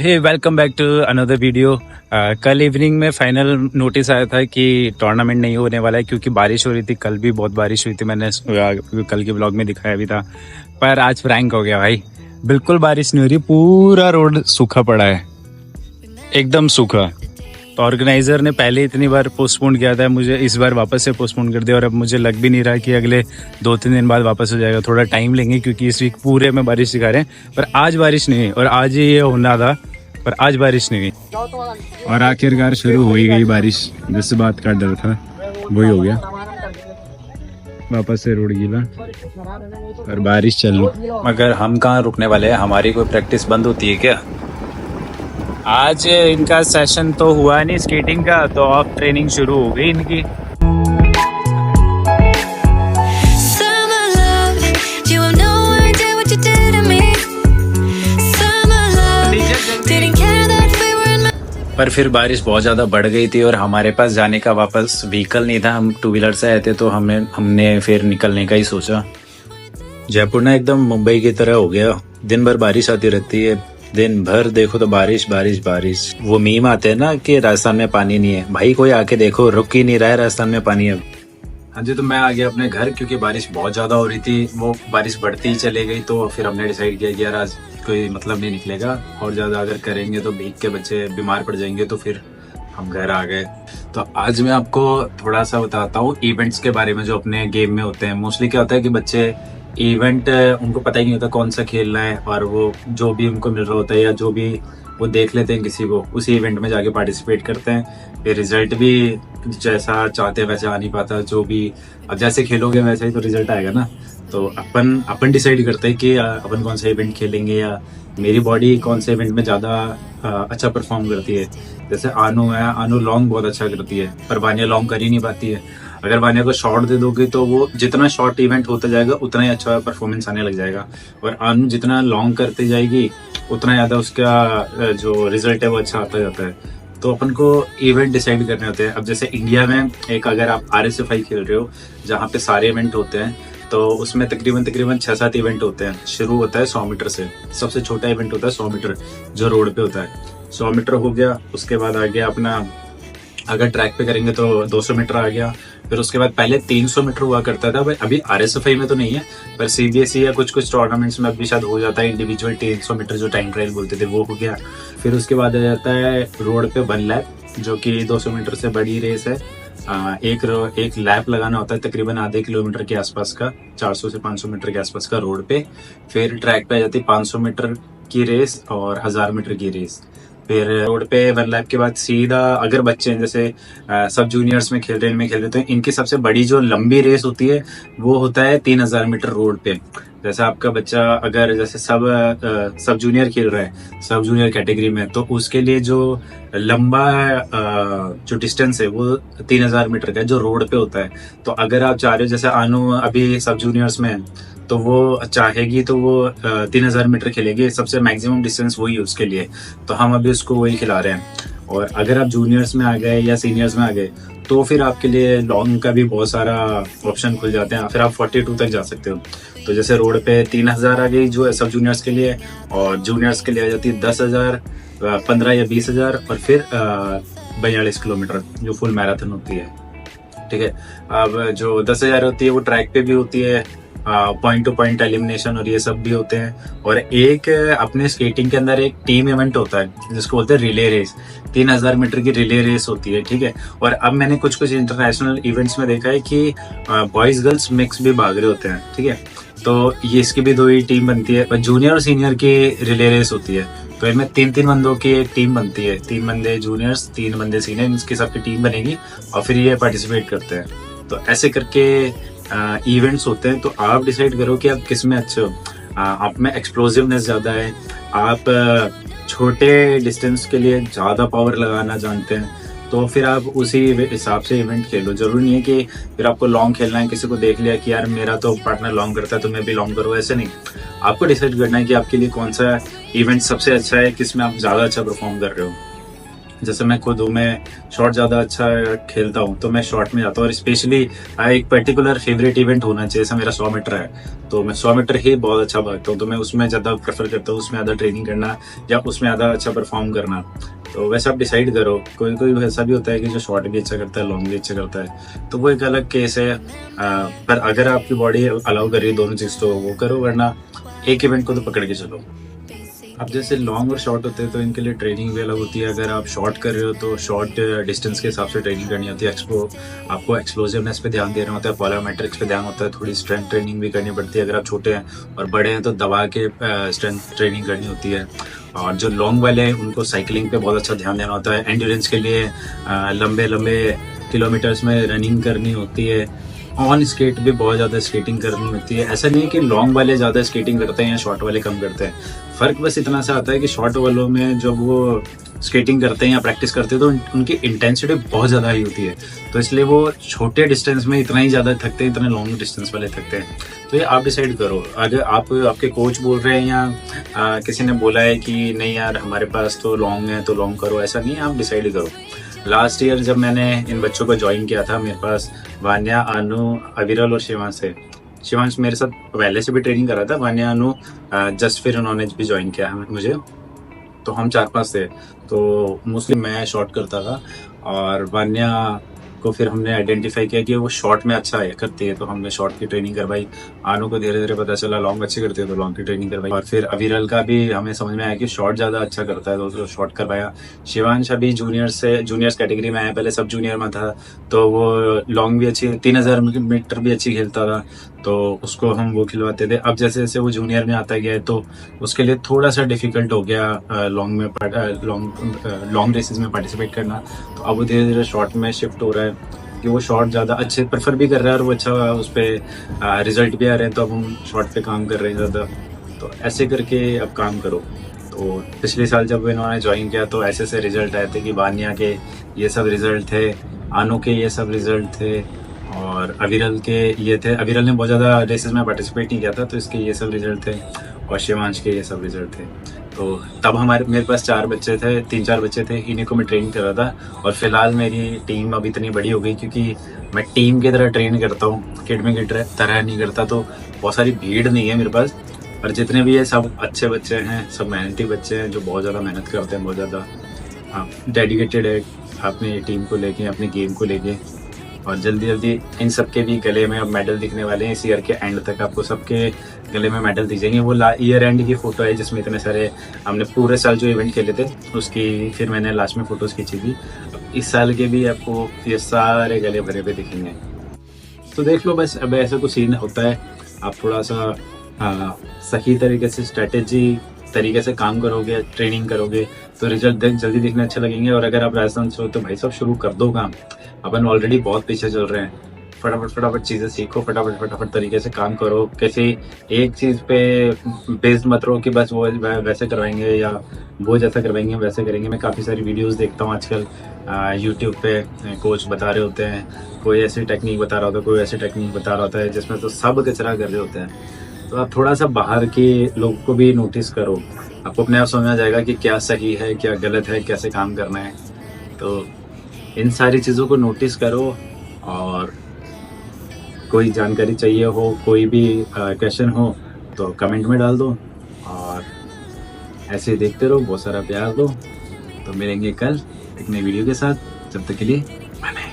Hey welcome back to another video. कल evening में final notice आया था कि टूर्नामेंट नहीं होने वाला है क्योंकि बारिश हो रही थी। कल भी बहुत बारिश हुई थी, मैंने कल के ब्लॉग में दिखाया भी था। पर आज प्रैंक हो गया भाई, बिल्कुल बारिश नहीं हो रही, पूरा रोड सूखा पड़ा है, एकदम सूखा। तो ऑर्गेनाइजर ने पहले इतनी बार पोस्टपोन किया था, मुझे इस बार वापस से पोस्टपोन कर दिया और अब मुझे लग भी नहीं रहा कि अगले 2-3 दिन बाद वापस हो जाएगा। थोड़ा टाइम लेंगे क्योंकि इस वीक पूरे में बारिश दिखा रहे हैं। पर आज बारिश नहीं हुई और आज ही ये होना था, पर आज बारिश नहीं हुई और आखिरकार शुरू हो ही गई बारिश। जिससे बात का डर था वही हो गया, वापस से रोड गीला और बारिश चल रही। मगर हम कहाँ रुकने वाले हैं, हमारी कोई प्रैक्टिस बंद होती है क्या? आज इनका सेशन तो हुआ नहीं स्केटिंग का, तो ऑफ ट्रेनिंग शुरू हो गई इनकी। पर फिर बारिश बहुत ज़्यादा बढ़ गई थी और हमारे पास जाने का वापस व्हीकल नहीं था। हम 2 व्हीलर से आए थे, तो हमने फिर निकलने का ही सोचा। जयपुर ना एकदम मुंबई की तरह हो गया, दिन भर बारिश आती रहती है, दिन भर देखो तो बारिश बारिश बारिश। वो मीम आते हैं ना कि राजस्थान में पानी नहीं है, भाई कोई आके देखो, रुक ही नहीं रहा है राजस्थान में पानी अब। हाँ जी, तो मैं आ गया अपने घर क्योंकि बारिश बहुत ज़्यादा हो रही थी। वो बारिश बढ़ती ही चली गई, तो फिर हमने डिसाइड किया कि यार आज कोई मतलब नहीं निकलेगा, और ज़्यादा अगर करेंगे तो भीग के बच्चे बीमार पड़ जाएंगे। तो फिर हम घर आ गए। तो आज मैं आपको थोड़ा सा बताता हूँ इवेंट्स के बारे में जो अपने गेम में होते हैं। मोस्टली क्या होता है कि बच्चे इवेंट उनको पता ही नहीं होता कौन सा खेलना है, और वो जो भी उनको मिल रहा होता है या जो भी वो देख लेते हैं किसी को, उसी इवेंट में जाके पार्टिसिपेट करते हैं। फिर रिजल्ट भी जैसा चाहते हैं वैसे आ नहीं पाता। जो भी अब जैसे खेलोगे वैसे ही तो रिजल्ट आएगा ना। तो अपन डिसाइड करते हैं कि अपन कौन सा इवेंट खेलेंगे या मेरी बॉडी कौन से इवेंट में ज़्यादा अच्छा परफॉर्म करती है। जैसे आनू है, आनू लॉन्ग बहुत अच्छा करती है, पर वानिया लॉन्ग कर ही नहीं पाती है। अगर वानिया को शॉर्ट दे दोगे तो वो जितना शॉर्ट इवेंट होता जाएगा उतना ही अच्छा परफॉर्मेंस आने लग जाएगा, और आनू जितना लॉन्ग करती जाएगी उतना ज़्यादा उसका जो रिजल्ट है वो अच्छा आता जाता है। तो अपन को इवेंट डिसाइड करने होते हैं। अब जैसे इंडिया में एक अगर आप RSFI खेल रहे हो जहाँ पे सारे इवेंट होते हैं, तो उसमें तकरीबन 6-7 इवेंट होते हैं। शुरू होता है 100 मीटर से, सबसे छोटा इवेंट होता है 100 मीटर जो रोड पे होता है। 100 मीटर हो गया, उसके बाद आ गया अपना, अगर ट्रैक पे करेंगे तो 200 मीटर आ गया। फिर उसके बाद पहले 300 मीटर हुआ करता था, अभी RSFI में तो नहीं है, पर CBSE या कुछ टूर्नामेंट्स में अभी शायद हो जाता है इंडिविजुअल 300 मीटर जो टाइम ट्रायल बोलते थे, वो हो गया। फिर उसके बाद आ जाता है रोड पे 1 लैप, जो कि 200 मीटर से बड़ी रेस है। एक लैप लगाना होता है तकरीबन आधे किलोमीटर के आसपास का, 400 से 500 मीटर के आसपास का रोड पे। फिर ट्रैक पे आ जाती है 500 मीटर की रेस और 1000 मीटर की रेस। फिर रोड पे 1 लैप के बाद सीधा, अगर बच्चे जैसे सब जूनियर्स में खेल रहे तो इनकी सबसे बड़ी जो लंबी रेस होती है वो होता है 3000 मीटर रोड पे। जैसे आपका बच्चा अगर जैसे सब जूनियर खेल रहा है, सब जूनियर कैटेगरी में, तो उसके लिए जो लंबा जो डिस्टेंस है वो 3000 मीटर का है जो रोड पे होता है। तो अगर आप चाह रहे हो, जैसे आनू अभी सब जूनियर्स में है, तो वो चाहेगी तो वो 3000 मीटर खेलेगी, सबसे मैक्सिमम डिस्टेंस वही है उसके लिए। तो हम अभी उसको वही खिला रहे हैं। और अगर आप जूनियर्स में आ गए या सीनियर्स में आ गए तो फिर आपके लिए लॉन्ग का भी बहुत सारा ऑप्शन खुल जाते हैं, फिर आप 42 तक जा सकते हो। तो जैसे रोड पे 3000 आ गई जो सब जूनियर्स के लिए, और जूनियर्स के लिए आ जाती है 10,000, 15 या 20,000, और फिर 42 किलोमीटर जो फुल मैराथन होती है। ठीक है, अब जो 10,000 होती है वो ट्रैक पे भी होती है, पॉइंट टू पॉइंट एलिमिनेशन और ये सब भी होते हैं। और एक अपने स्केटिंग के अंदर एक टीम इवेंट होता है जिसको बोलते हैं रिले रेस। 3000 मीटर की रिले रेस होती है। ठीक है, और अब मैंने कुछ इंटरनेशनल इवेंट्स में देखा है कि बॉयज गर्ल्स मिक्स भी भाग रहे होते हैं। ठीक है, तो ये इसकी भी 2 ही टीम बनती है, पर जूनियर और सीनियर की रिले रेस होती है। तो इनमें 3-3 बंदों की एक टीम बनती है, 3 बंदे जूनियर्स, 3 बंदे सीनियर, इसकी सबकी टीम बनेगी और फिर ये पार्टिसिपेट करते हैं। तो ऐसे करके इवेंट्स होते हैं। तो आप डिसाइड करो कि आप किस में अच्छे हो। आप में एक्सप्लोसिवनेस ज़्यादा है, आप छोटे डिस्टेंस के लिए ज़्यादा पावर लगाना जानते हैं, तो फिर आप उसी हिसाब से इवेंट खेलो। जरूरी नहीं है कि फिर आपको लॉन्ग खेलना है, किसी को देख लिया कि यार मेरा तो पार्टनर लॉन्ग करता है तो मैं भी लॉन्ग करूँ, ऐसे नहीं। आपको डिसाइड करना है कि आपके लिए कौन सा इवेंट सबसे अच्छा है, किस में आप ज़्यादा अच्छा परफॉर्म कर रहे हो। जैसे मैं खुद हूँ, मैं शॉट ज़्यादा अच्छा खेलता हूँ तो मैं शॉट में जाता हूँ। और स्पेशली एक पर्टिकुलर फेवरेट इवेंट होना चाहिए, जैसे मेरा 100 मीटर है तो मैं 100 मीटर ही बहुत अच्छा भागता हूँ, तो मैं उसमें ज़्यादा प्रेफर करता हूँ, उसमें ज़्यादा ट्रेनिंग करना या उसमें ज़्यादा अच्छा परफॉर्म करना। तो वैसे आप डिसाइड करो, कोई कोई ऐसा भी होता है कि जो शॉर्ट भी अच्छा करता है, लॉन्ग भी अच्छा करता है, तो वो एक अलग केस है। पर अगर आपकी बॉडी अलाउ कर रही है दोनों चीज़ तो वो करो, वरना एक इवेंट को तो पकड़ के चलो। अब जैसे लॉन्ग और शॉर्ट होते हैं तो इनके लिए ट्रेनिंग भी अलग होती है। अगर आप शॉर्ट कर रहे हो तो शॉर्ट डिस्टेंस के हिसाब से ट्रेनिंग करनी होती है। आपको एक्सप्लोसिवनेस पे ध्यान देना होता है, प्लयोमेट्रिक्स पे ध्यान होता है, थोड़ी स्ट्रेंथ ट्रेनिंग भी करनी पड़ती है। अगर आप छोटे हैं, और बड़े हैं तो दबा के स्ट्रेंथ ट्रेनिंग करनी होती है। और जो लॉन्ग वाले हैं उनको साइकिलिंग पे बहुत अच्छा ध्यान देना होता है। एंड्योरेंस के लिए लंबे लंबे किलोमीटर्स में रनिंग करनी होती है। ऑन स्केट भी बहुत ज़्यादा स्केटिंग करनी होती है। ऐसा नहीं है कि लॉन्ग वाले ज़्यादा स्केटिंग करते हैं या शॉर्ट वाले कम करते हैं। फ़र्क बस इतना सा आता है कि शॉर्ट वालों में जब वो स्केटिंग करते हैं या प्रैक्टिस करते हैं तो उनकी इंटेंसिटी बहुत ज़्यादा हाई होती है, तो इसलिए वो छोटे डिस्टेंस में इतना ही ज़्यादा थकते हैं, इतने लॉन्ग डिस्टेंस वाले थकते हैं। तो ये आप डिसाइड करो। अगर आपके कोच बोल रहे हैं या किसी ने बोला है कि नहीं यार हमारे पास तो लॉन्ग है तो लॉन्ग करो, ऐसा नहीं है, आप डिसाइड करो। लास्ट ईयर जब मैंने इन बच्चों को ज्वाइन किया था, मेरे पास वान्या, अनु, अविरल और शिवांश थे। शिवांश मेरे साथ पहले से भी ट्रेनिंग कर रहा था, वान्या, अनु जस्ट फिर उन्होंने भी ज्वाइन किया मुझे, तो हम 4-5 थे। तो मोस्टली मैं शॉट करता था, और वान्या को फिर हमने आइडेंटिफाई किया कि वो शॉट में अच्छा है करती है, तो हमने शॉट की ट्रेनिंग करवाई। आनू को धीरे धीरे पता चला लॉन्ग अच्छी करती है तो लॉन्ग की ट्रेनिंग करवाई, और फिर अविरल का भी हमें समझ में आया कि शॉट ज़्यादा अच्छा करता है तो शॉट करवाया। शिवांश अभी जूनियर्स कैटेगरी में आया, पहले सब जूनियर में था, तो वो लॉन्ग भी अच्छी, 3000 मीटर भी अच्छी खेलता था, तो उसको हम वो खिलवाते थे। अब जैसे जैसे वो जूनियर में आता गया है तो उसके लिए थोड़ा सा डिफिकल्ट हो गया लॉन्ग रेसेस में पार्टिसिपेट करना, तो अब वो धीरे धीरे शॉर्ट में शिफ्ट हो रहा है कि वो शॉर्ट ज़्यादा अच्छे प्रेफर भी कर रहा है और वो अच्छा उस पर रिजल्ट भी आ रहे हैं, तो अब हम शॉर्ट पे काम कर रहे हैं ज़्यादा। तो ऐसे करके अब काम करो। तो पिछले साल जब इन्होंने ज्वाइन किया तो ऐसे ऐसे रिजल्ट आए थे कि वान्या के ये सब रिजल्ट थे, आनू के ये सब रिजल्ट थे, और अविरल के ये थे। अविरल ने बहुत ज़्यादा रेसेस में पार्टिसिपेट नहीं किया था तो इसके ये सब रिजल्ट थे, और शिवांश के ये सब रिजल्ट थे। तो तब मेरे पास 3-4 बच्चे थे, इन्हीं को मैं ट्रेन कर रहा था। और फिलहाल मेरी टीम अब इतनी बड़ी हो गई क्योंकि मैं टीम की तरह ट्रेन करता हूँ, किडमी की तरह नहीं करता, तो बहुत सारी भीड़ नहीं है मेरे पास। और जितने भी है सब अच्छे बच्चे हैं, सब मेहनती बच्चे हैं जो बहुत ज़्यादा मेहनत करते हैं, बहुत ज़्यादा डेडिकेटेड है अपनी टीम को लेके, अपने गेम को लेके। और जल्दी जल्दी इन सबके भी गले में अब मेडल दिखने वाले हैं। इस ईयर के एंड तक आपको सबके गले में मेडल दिख जाएंगे। वो ईयर एंड की फ़ोटो है जिसमें इतने सारे हमने पूरे साल जो इवेंट खेले थे उसकी फिर मैंने लास्ट में फ़ोटोज़ खींची थी। इस साल के भी आपको ये सारे गले भरे पे दिखेंगे। तो देख लो बस, अब ऐसा कुछ सीन होता है। आप थोड़ा सा सही तरीके से स्ट्रेटेजी तरीके से काम करोगे, ट्रेनिंग करोगे तो रिजल्ट जल्दी दिखने अच्छे लगेंगे। और अगर आप राजस्थान से हो तो भाई साहब शुरू कर दो काम। अपन ऑलरेडी बहुत पीछे चल रहे हैं। फटाफट चीज़ें सीखो, फटाफट तरीके से काम करो। किसी एक चीज़ पे बेस्ड मत रहो कि बस वो वैसे करवाएंगे या वो जैसा करवाएंगे वैसे करेंगे। मैं काफ़ी सारी वीडियोस देखता हूँ आजकल यूट्यूब पे, कोच बता रहे होते हैं, कोई ऐसी टेक्निक बता रहा होता है, कोई ऐसी टेक्निक बता रहा होता है जिसमें तो सब कचरा कर रहे होते हैं। तो आप थोड़ा सा बाहर के लोग को भी नोटिस करो, आपको अपने आप समझ में आ जाएगा कि क्या सही है, क्या गलत है, कैसे काम करना है। तो इन सारी चीज़ों को नोटिस करो, और कोई जानकारी चाहिए हो, कोई भी क्वेश्चन हो तो कमेंट में डाल दो, और ऐसे ही देखते रहो, बहुत सारा प्यार दो। तो मिलेंगे कल एक नई वीडियो के साथ, जब तक के लिए बाय बाय।